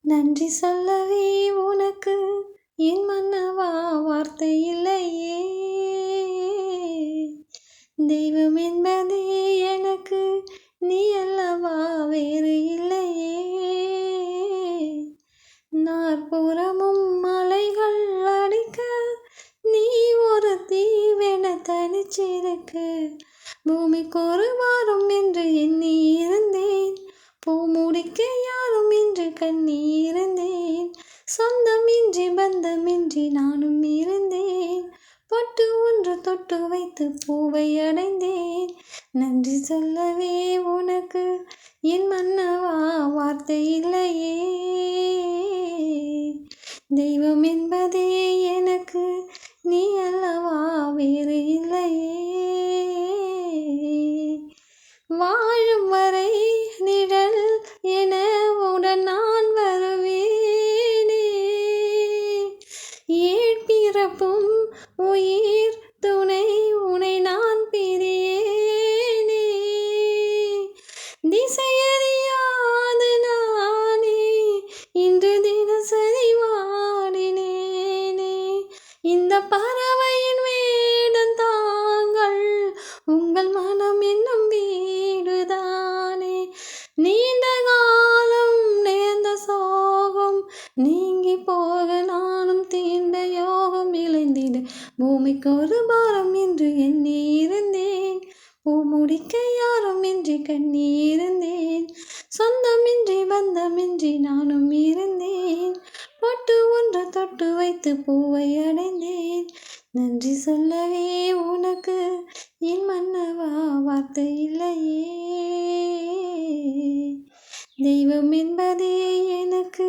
நன்றி சொல்லவே உனக்கு என் மன்னவா வார்த்தை இல்லையே. தெய்வம் என்பதே எனக்கு நீ அல்லவா வேறு இல்லையே. நாற்புறமும் மலைகள் அடிக்க நீ ஒரு தீவென தனிச்சிருக்க. பூமிக்கு ஒரு வாரம் என்று எண்ணி இருந்தேன், பூ முடிக்க யாரும் என்று கண்ணி இருந்தேன். சொந்தமின்றி பந்தமின்றி நானும் இருந்தேன், பொட்டு ஒன்று தொட்டு வைத்து பூவை அடைந்தேன். நன்றி சொல்லவே உனக்கு என் மன்னவா வார்த்தை இல்லையே. தெய்வம் என்பதே எனக்கு நீ அல்லவா வேறு இல்லையே. வாழும் வரை நிழல் என உடன் நான் வருவேனே. ஏழ்பிறப்பும் உயிர் துணை உனை நான் பிரியேனே. திசையறியாது நானே இன்று தினசரி வாடினேனே. இந்த பறவையின் வேடம் தாங்கள், உங்கள் மனம் என்னும் வீடுதானே. நீண்ட காலம் நேர்ந்த சோகம் நீங்கி போக நானும் தீண்ட யோகம் இழைந்திட. பூமிக்கு ஒரு பாரம் என்று எண்ணி இருந்தேன், பூ முடிக்க யாரும் இன்றி கண்ணி இருந்தேன். சொந்தமின்றி பந்தமின்றி நானும் இருந்தேன், பொட்டு ஒன்று தொட்டு வைத்து பூவை அடைந்தேன். நன்றி சொல்லவே உனக்கு என் மன்னவா வார்த்தை இல்லையே. தெய்வம் என்பதே எனக்கு